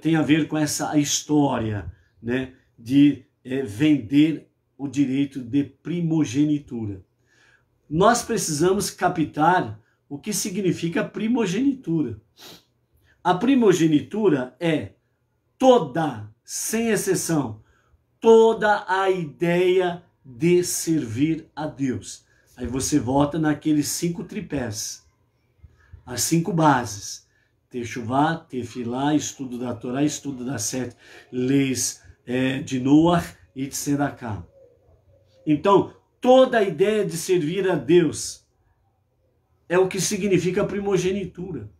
tem a ver com essa história, né, de vender o direito de primogenitura? Nós precisamos captar o que significa primogenitura. A primogenitura é toda, sem exceção, toda a ideia de servir a Deus. Aí você volta naqueles 5 tripés, as 5 bases: Teshuvá, Tefilá, estudo da Torá, estudo das 7 leis de Noach e de Sedaká. Então, toda a ideia de servir a Deus é o que significa primogenitura.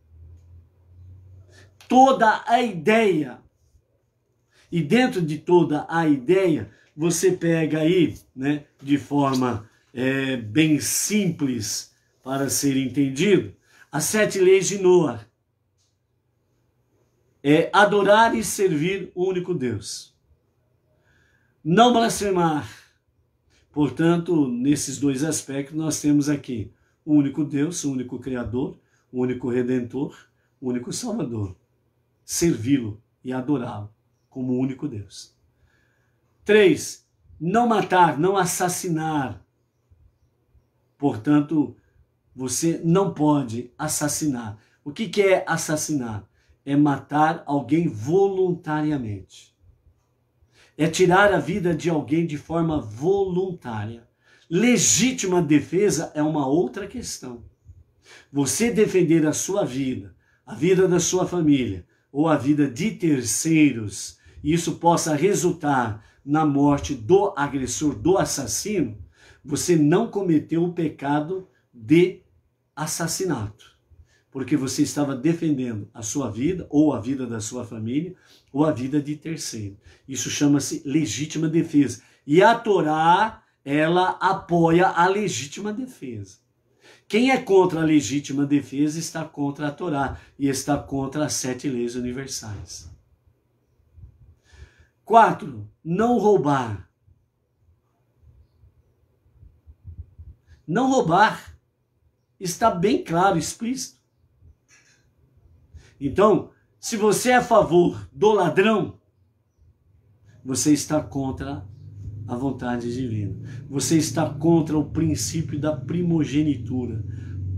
Toda a ideia. E dentro de toda a ideia, você pega aí, né, de forma bem simples para ser entendido, as 7 leis de Noach. É adorar e servir o único Deus. Não blasfemar. Portanto, nesses 2 aspectos, nós temos aqui o único Deus, o único Criador, o único Redentor, o único Salvador. Servi-lo e adorá-lo como o único Deus. 3, não matar, não assassinar. Portanto, você não pode assassinar. O que é assassinar? É matar alguém voluntariamente. É tirar a vida de alguém de forma voluntária. Legítima defesa é uma outra questão. Você defender a sua vida, a vida da sua família, ou a vida de terceiros, e isso possa resultar na morte do agressor, do assassino, você não cometeu o pecado de assassinato, porque você estava defendendo a sua vida, ou a vida da sua família, ou a vida de terceiro. Isso chama-se legítima defesa. E a Torá, ela apoia a legítima defesa. Quem é contra a legítima defesa está contra a Torá e está contra as 7 leis universais. 4, não roubar. Não roubar está bem claro, explícito. Então, se você é a favor do ladrão, você está contra a vontade divina. Você está contra o princípio da primogenitura.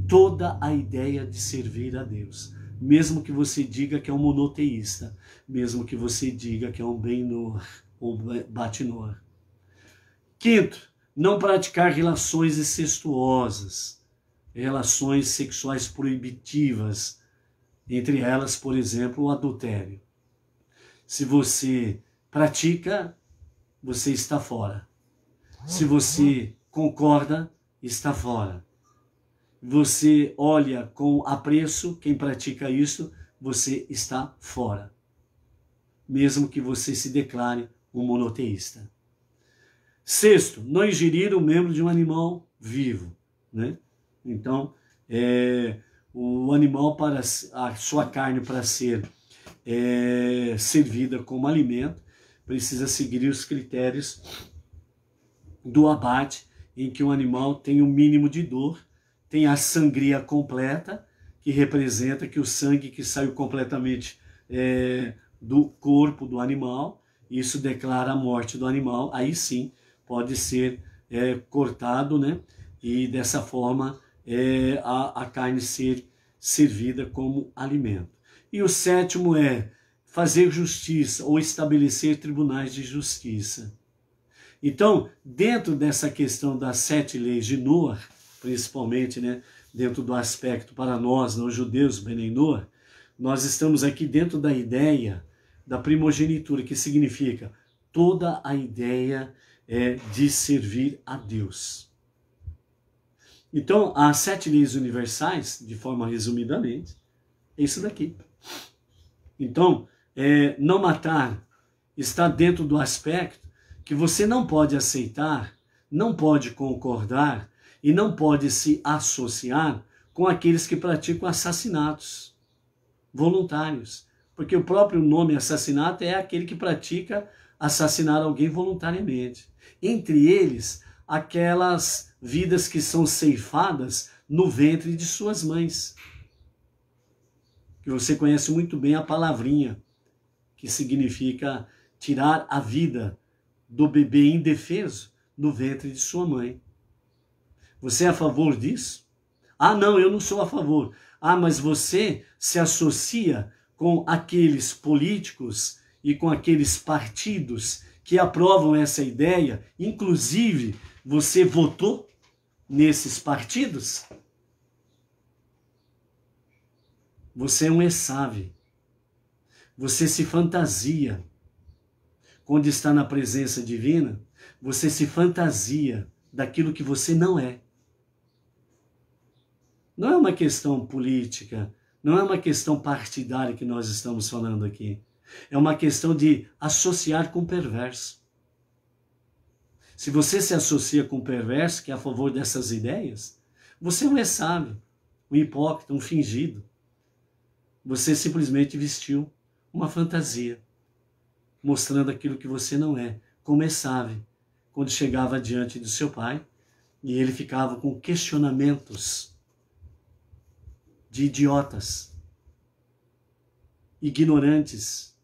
Toda a ideia de servir a Deus. Mesmo que você diga que é um monoteísta. Mesmo que você diga que é um Ben-Noach ou Bat-Noach. 5, não praticar relações incestuosas. Relações sexuais proibitivas. Entre elas, por exemplo, o adultério. Se você pratica, você está fora. Se você concorda, está fora. Você olha com apreço quem pratica isso, você está fora. Mesmo que você se declare um monoteísta. 6, não ingerir o membro de um animal vivo, né? Então, o animal, para a sua carne para ser servida como alimento, precisa seguir os critérios do abate, em que o animal tem o mínimo de dor, tem a sangria completa, que representa que o sangue que saiu completamente do corpo do animal, isso declara a morte do animal, aí sim pode ser cortado, né? E dessa forma a carne ser servida como alimento. E o sétimo é fazer justiça ou estabelecer tribunais de justiça. Então, dentro dessa questão das 7 leis de Noé, principalmente, né, dentro do aspecto para nós, não judeus, Bnei Noé, nós estamos aqui dentro da ideia da primogenitura, que significa toda a ideia de servir a Deus. Então, as 7 leis universais, de forma resumidamente, é isso daqui. Então, não matar está dentro do aspecto que você não pode aceitar, não pode concordar e não pode se associar com aqueles que praticam assassinatos voluntários. Porque o próprio nome assassinato é aquele que pratica assassinar alguém voluntariamente. Entre eles, aquelas vidas que são ceifadas no ventre de suas mães. Que você conhece muito bem a palavrinha, que significa tirar a vida do bebê indefeso no ventre de sua mãe. Você é a favor disso? Ah, não, eu não sou a favor. Ah, mas você se associa com aqueles políticos e com aqueles partidos que aprovam essa ideia, inclusive você votou nesses partidos? Você é um Esav. Você se fantasia. Quando está na presença divina, você se fantasia daquilo que você não é. Não é uma questão política, não é uma questão partidária que nós estamos falando aqui. É uma questão de associar com o perverso. Se você se associa com o perverso, que é a favor dessas ideias, você não é sábio, um hipócrita, um fingido. Você simplesmente vestiu uma fantasia, mostrando aquilo que você não é, como Esav, quando chegava diante do seu pai, e ele ficava com questionamentos de idiotas, ignorantes.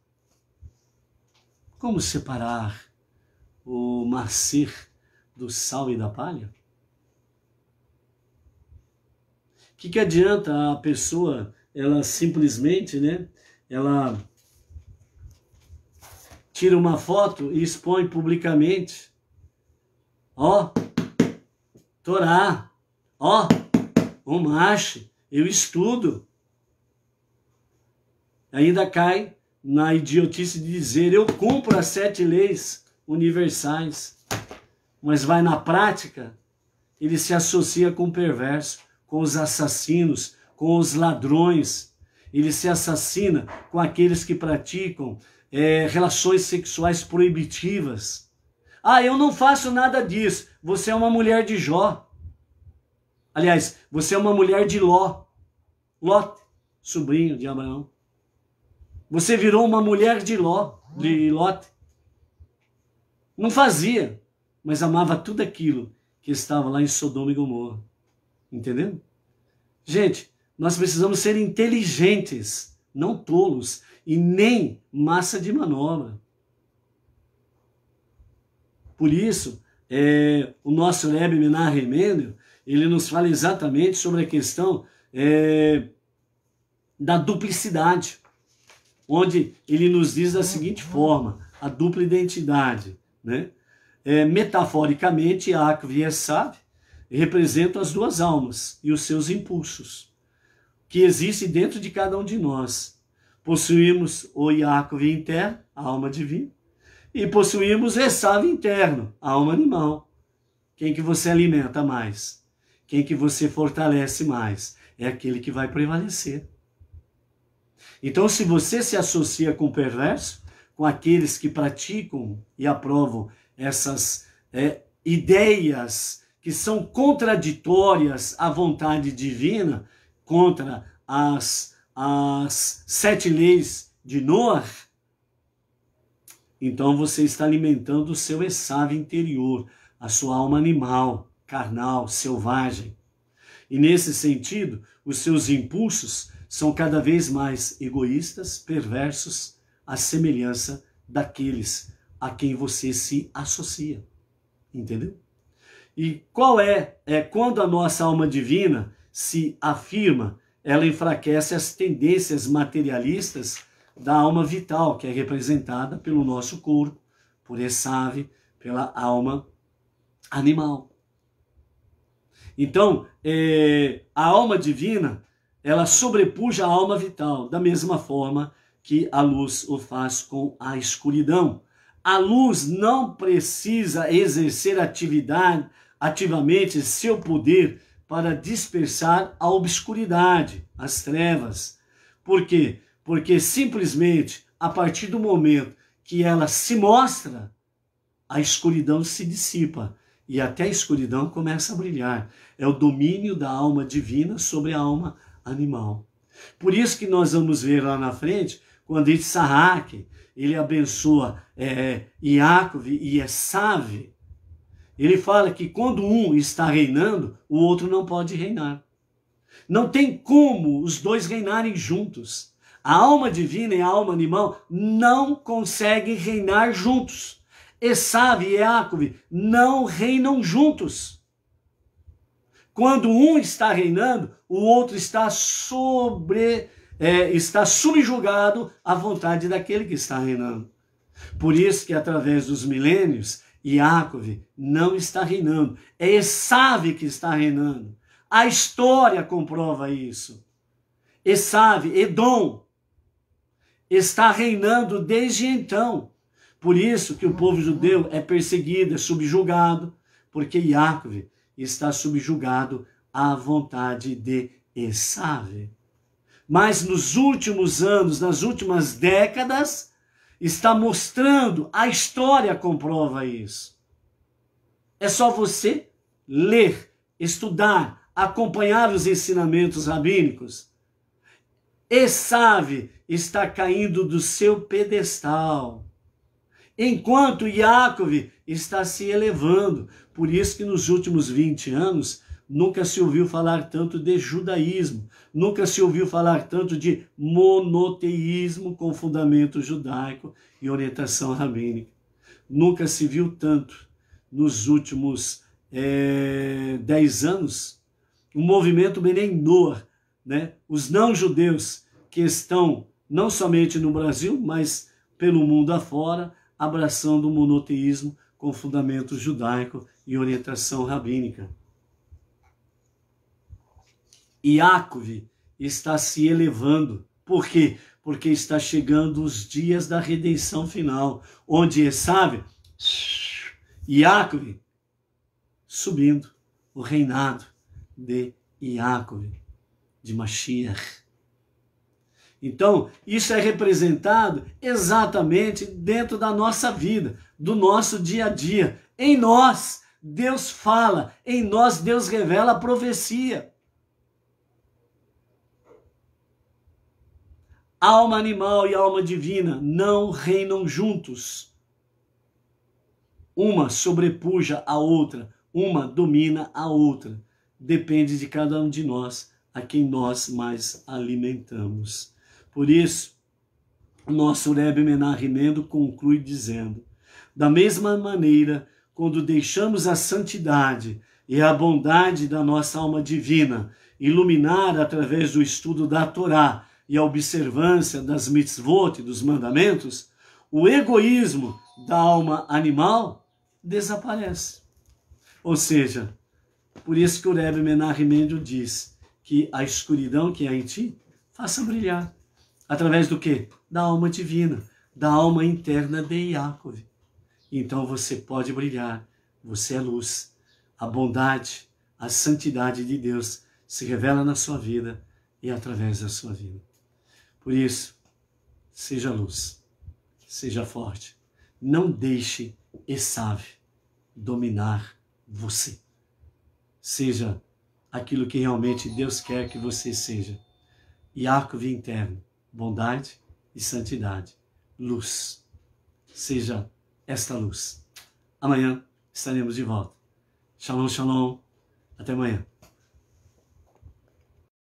Como separar o macer do sal e da palha? O que adianta a pessoa, ela simplesmente, né, ela tira uma foto e expõe publicamente. Ó, Torá, ó, o macho, eu estudo. Ainda cai na idiotice de dizer, eu cumpro as 7 leis universais. Mas vai na prática, ele se associa com o perverso, com os assassinos, com os ladrões. Ele se assassina com aqueles que praticam relações sexuais proibitivas. Ah, eu não faço nada disso. Você é uma mulher de Jó. Aliás, você é uma mulher de Ló. Ló, sobrinho de Abraão. Você virou uma mulher de Lote. Não fazia, mas amava tudo aquilo que estava lá em Sodoma e Gomorra. Entendeu? Gente, nós precisamos ser inteligentes, não tolos, e nem massa de manobra. Por isso, o nosso Rebbe Menahem Mendel, ele nos fala exatamente sobre a questão da duplicidade, onde ele nos diz da seguinte forma, a dupla identidade, né? Metaforicamente, Yaakov e Esav representam as 2 almas e os seus impulsos, que existem dentro de cada um de nós. Possuímos o Yaakov interno, a alma divina, e possuímos Esav interno, a alma animal. Quem que você alimenta mais? Quem que você fortalece mais? É aquele que vai prevalecer. Então, se você se associa com o perverso, com aqueles que praticam e aprovam essas ideias que são contraditórias à vontade divina, contra as 7 leis de Noé, então você está alimentando o seu Esav interior, a sua alma animal, carnal, selvagem. E nesse sentido, os seus impulsos são cada vez mais egoístas, perversos, à semelhança daqueles a quem você se associa. Entendeu? E qual quando a nossa alma divina se afirma, ela enfraquece as tendências materialistas da alma vital, que é representada pelo nosso corpo, por Esav, pela alma animal. Então, a alma divina, ela sobrepuja a alma vital, da mesma forma que a luz o faz com a escuridão. A luz não precisa exercer ativamente seu poder para dispersar a obscuridade, as trevas. Por quê? Porque simplesmente, a partir do momento que ela se mostra, a escuridão se dissipa e até a escuridão começa a brilhar. É o domínio da alma divina sobre a alma animal. Por isso que nós vamos ver lá na frente, quando Isaac, ele abençoa Yaakov e Esav, ele fala que quando um está reinando, o outro não pode reinar. Não tem como os dois reinarem juntos. A alma divina e a alma animal não conseguem reinar juntos. Esav e Yaakov não reinam juntos. Quando um está reinando, o outro está subjugado à vontade daquele que está reinando. Por isso que através dos milênios, Yaakov não está reinando. É Esav que está reinando. A história comprova isso. Esav, Edom, está reinando desde então. Por isso que o povo judeu é perseguido, é subjugado, porque Yaakov está subjugado à vontade de Esav. Mas nos últimos anos, nas últimas décadas, está mostrando, a história comprova isso. É só você ler, estudar, acompanhar os ensinamentos rabínicos. Esav está caindo do seu pedestal, enquanto Yaakov está se elevando. Por isso que nos últimos 20 anos nunca se ouviu falar tanto de judaísmo, nunca se ouviu falar tanto de monoteísmo com fundamento judaico e orientação rabínica. Nunca se viu tanto nos últimos 10 anos o movimento Bnei Noach, né? Os não-judeus que estão não somente no Brasil, mas pelo mundo afora, abraçando o monoteísmo com fundamento judaico e orientação rabínica. Yaakov está se elevando. Por quê? Porque está chegando os dias da redenção final, onde Esav, Yaakov, subindo o reinado de Yaakov, de Mashiach. Então, isso é representado exatamente dentro da nossa vida, do nosso dia a dia. Em nós, Deus fala, em nós, Deus revela a profecia. Alma animal e alma divina não reinam juntos. Uma sobrepuja a outra, uma domina a outra. Depende de cada um de nós, a quem nós mais alimentamos. Por isso, o nosso Rebbe Menachem Mendel conclui dizendo: da mesma maneira, quando deixamos a santidade e a bondade da nossa alma divina iluminar através do estudo da Torá e a observância das mitzvot, dos mandamentos, o egoísmo da alma animal desaparece. Ou seja, por isso que o Rebbe Menachem Mendel diz que a escuridão que há em ti, faça brilhar. Através do quê? Da alma divina, da alma interna de Yaakov. Então você pode brilhar, você é luz. A bondade, a santidade de Deus se revela na sua vida e através da sua vida. Por isso, seja luz, seja forte. Não deixe Esav dominar você. Seja aquilo que realmente Deus quer que você seja. Yaakov interno, bondade e santidade, luz. Seja esta luz. Amanhã estaremos de volta. Shalom, shalom. Até amanhã.